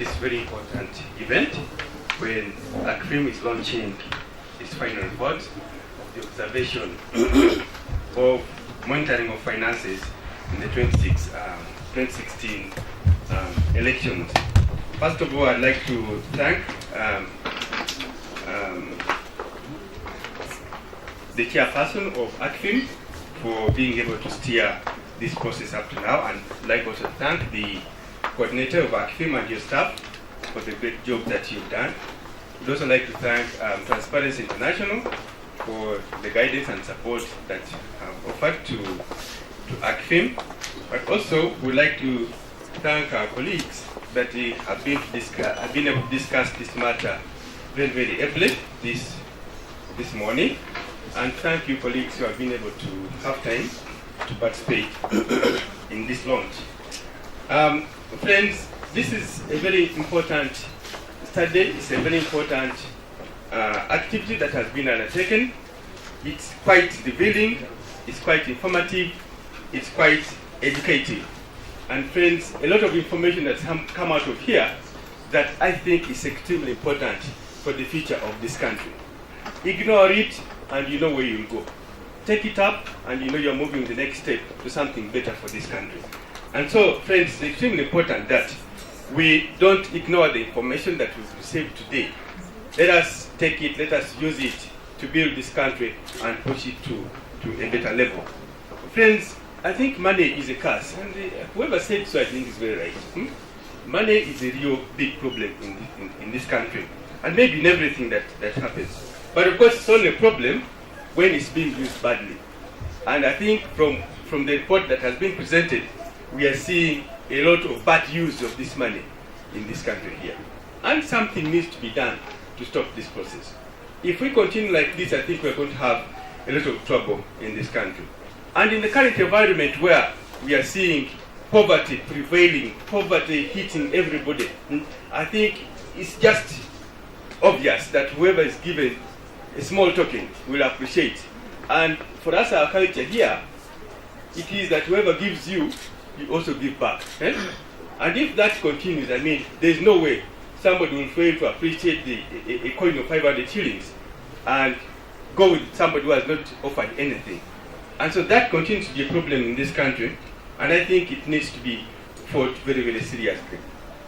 this very important event when ACFIM is launching its final report of the observation of monitoring of finances in the 2016 elections. First of all, I'd like to thank the chairperson of ACFIM for being able to steer this process up to now, and I'd like also to thank the coordinator of ACFIM and your staff for the great job that you've done. We'd also like to thank Transparency International for the guidance and support that have offered to ACFIM. But also, we'd like to thank our colleagues that have been able to discuss this matter very, very ably this morning. And thank you, colleagues, who have been able to have time to participate in this launch. Friends, this is a very important study. It's a very important activity that has been undertaken. It's quite revealing, it's quite informative, it's quite educative. And friends, a lot of information that's come out of here that I think is extremely important for the future of this country. Ignore it and you know where you'll go. Take it up and you know you're moving the next step to something better for this country. And so, friends, it's extremely important that we don't ignore the information that we've received today. Let us take it, let us use it to build this country and push it to a better level. Friends, I think money is a curse, and whoever said so I think is very right. Money is a real big problem in this country, and maybe in everything that happens. But of course, it's only a problem when it's being used badly. And I think from the report that has been presented, we are seeing a lot of bad use of this money in this country here. And something needs to be done to stop this process. If we continue like this, I think we're going to have a lot of trouble in this country. And in the current environment where we are seeing poverty prevailing, poverty hitting everybody, I think it's just obvious that whoever is given a small token will appreciate. And for us, our culture here, it is that whoever gives you, you also give back. And if that continues, I mean, there's no way somebody will fail to appreciate a coin of 500 shillings and go with somebody who has not offered anything. And so that continues to be a problem in this country, and I think it needs to be fought very, very seriously.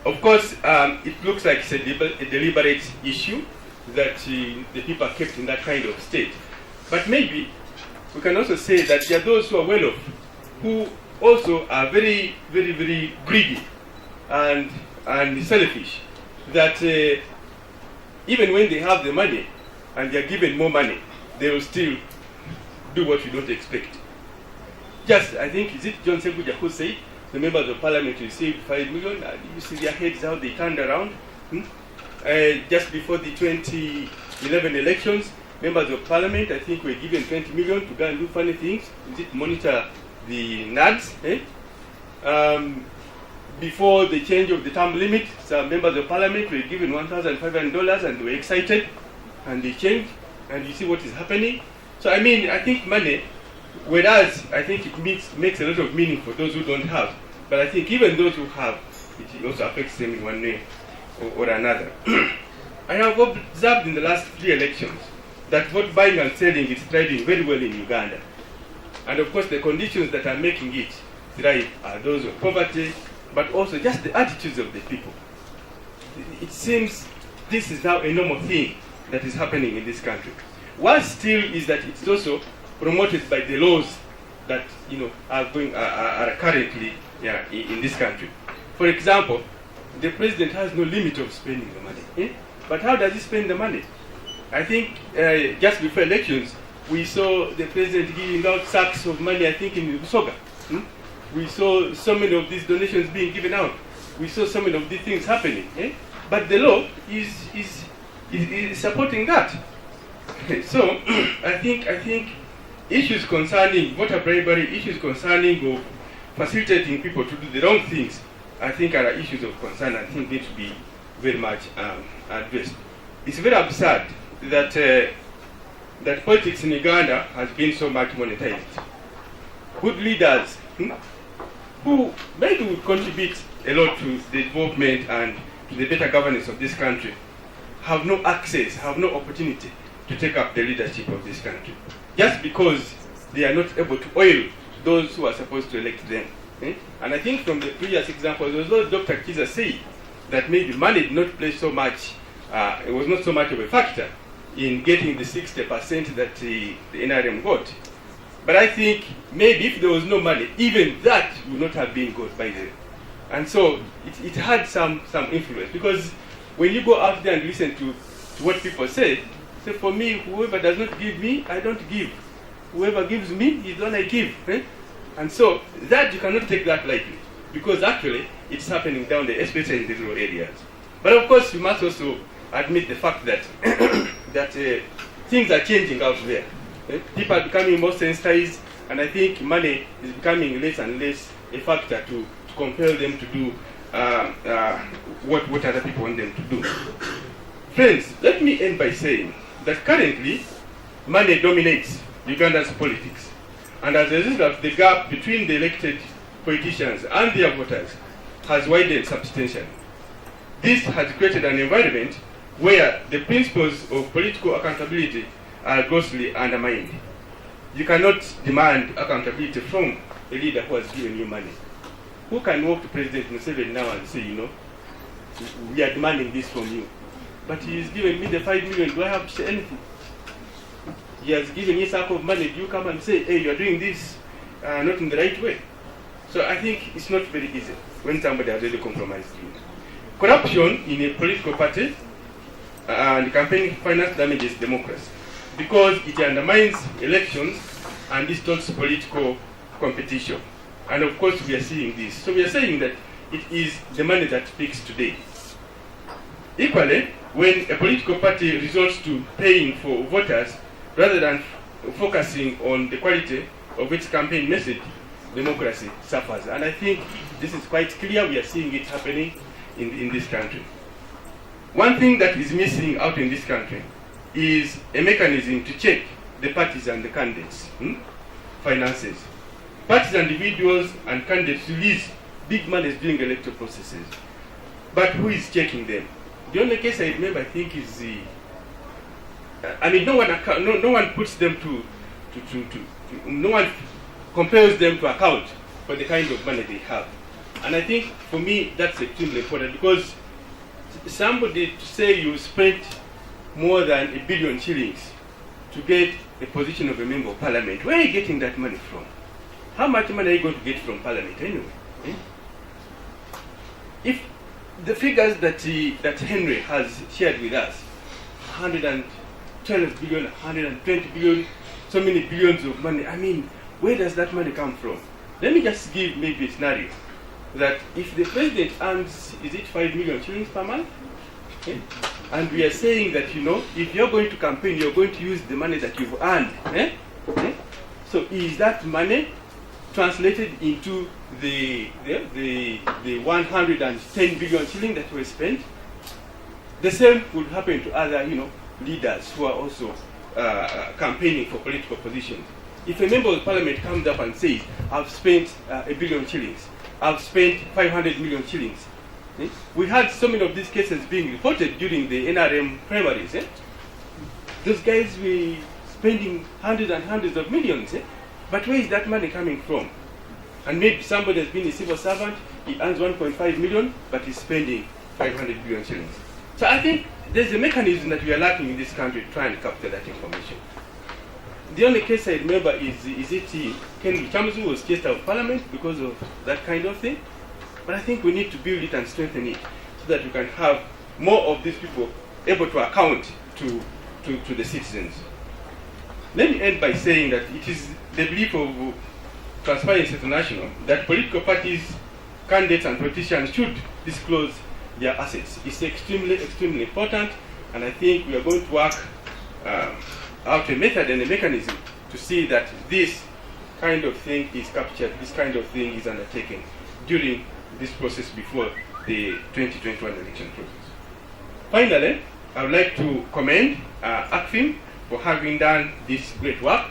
Of course, it looks like it's a deliberate issue that the people are kept in that kind of state. But maybe we can also say that there are those who are well off, who also are very, very, very greedy and selfish, that even when they have the money and they are given more money, they will still do what you don't expect. Just, I think, is it John Seguja who said the members of parliament received 5 million, and you see their heads how they turned around. Just before the 2011 elections, members of parliament, I think, were given 20 million to go and do funny things. Is it monitor the NADS? Before the change of the term limit, some members of parliament were given $1,500 and they were excited, and they changed, and you see what is happening. So I mean, I think money, whereas I think it makes a lot of meaning for those who don't have, but I think even those who have, it also affects them in one way or another. I have observed in the last 3 elections that vote buying and selling is thriving very well in Uganda. And of course, the conditions that are making it thrive are those of poverty, but also just the attitudes of the people. It seems this is now a normal thing that is happening in this country. What still is that it's also promoted by the laws that are currently in this country. For example, the president has no limit of spending the money. But how does he spend the money? I think just before elections, we saw the president giving out sacks of money, I think, in Busoga. We saw so many of these donations being given out. We saw so many of these things happening. But the law is supporting that. So I think issues concerning voter bribery, issues concerning of facilitating people to do the wrong things, I think are issues of concern. I think need to be very much addressed. It's very absurd that politics in Uganda has been so much monetized. Good leaders who maybe would contribute a lot to the development and to the better governance of this country have no access, have no opportunity to take up the leadership of this country, just because they are not able to oil those who are supposed to elect them. And I think from the previous examples, although Dr. Kiza said that maybe money did not play so much, it was not so much of a factor in getting the 60% that the NRM got. But I think maybe if there was no money, even that would not have been got by them. And so it had some influence, because when you go out there and listen to what people say, for me, whoever does not give me, I don't give. Whoever gives me is the one I give. And so that you cannot take that lightly, because actually it's happening down there, especially in the rural areas. But of course, you must also admit the fact that that things are changing out there. People are becoming more sensitized, and I think money is becoming less and less a factor to compel them to do what other people want them to do. Friends, let me end by saying that currently money dominates Uganda's politics, and as a result, the gap between the elected politicians and their voters has widened substantially. This has created an environment where the principles of political accountability are grossly undermined. You cannot demand accountability from a leader who has given you money. Who can walk to President Museveni now and say, we are demanding this from you, but he has given me the 5 million, do I have to say anything? He has given you a sack of money, do you come and say, hey, you are doing this not in the right way? So I think it's not very easy when somebody has really compromised you. Corruption in a political party and campaign finance damages democracy, because it undermines elections and distorts political competition. And of course we are seeing this. So we are saying that it is the money that speaks today. Equally, when a political party resorts to paying for voters rather than focusing on the quality of its campaign message, democracy suffers. And I think this is quite clear. We are seeing it happening in this country. One thing that is missing out in this country is a mechanism to check the parties and the candidates' finances. Parties, individuals, and candidates release big monies during electoral processes. But who is checking them? The only case I remember, I think, is the... no one puts them no one compels them to account for the kind of money they have. And I think, for me, that's extremely important, because somebody to say you spent more than 1 billion shillings to get a position of a member of parliament, where are you getting that money from? How much money are you going to get from parliament anyway? If the figures that Henry has shared with us, 112 billion, 120 billion, so many billions of money, where does that money come from? Let me just give maybe a scenario that if the president earns, is it 5 million shillings per month? And we are saying that, if you're going to campaign, you're going to use the money that you've earned. So is that money translated into the 110 billion shilling that were spent? The same would happen to other, leaders who are also campaigning for political positions. If a member of parliament comes up and says, I've spent 1 billion shillings, I've spent 500 million shillings. We had so many of these cases being reported during the NRM primaries. Those guys were spending hundreds and hundreds of millions. But where is that money coming from? And maybe somebody has been a civil servant, he earns 1.5 million, but he's spending 500 billion shillings. So I think there's a mechanism that we are lacking in this country to try and capture that information. The only case I remember is Ken Chamzu who was chased out of parliament because of that kind of thing. But I think we need to build it and strengthen it so that we can have more of these people able to account to the citizens. Let me end by saying that it is the belief of Transparency International that political parties, candidates, and politicians should disclose their assets. It's extremely, extremely important, and I think we are going to work out a method and a mechanism to see that this kind of thing is captured, this kind of thing is undertaken during this process before the 2021 election process. Finally, I would like to commend ACFIM for having done this great work.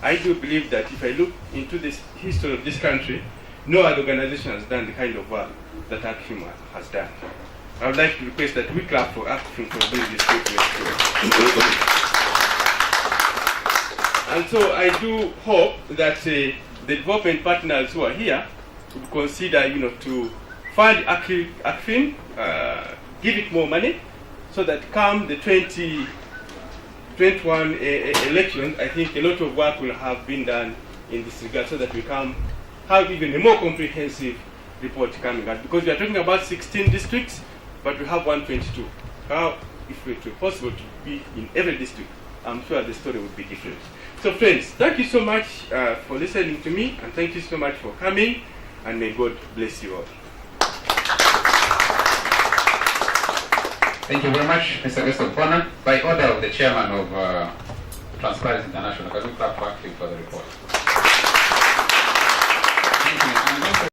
I do believe that if I look into this history of this country, no other organization has done the kind of work that ACFIM has done. I would like to request that we clap for ACFIM for doing this statement. And so I do hope that the development partners who are here would consider, to fund ACFIM, give it more money, so that come the 2021 election, I think a lot of work will have been done in this regard, so that we can have even a more comprehensive report coming out. Because we are talking about 16 districts, but we have 122. How, if it were possible to be in every district, I'm sure the story would be different. So friends, thank you so much for listening to me, and thank you so much for coming, and may God bless you all. Thank you very much, Mr. Guest of Honor. By order of the Chairman of Transparency International, can we clap for ACFIM for the report?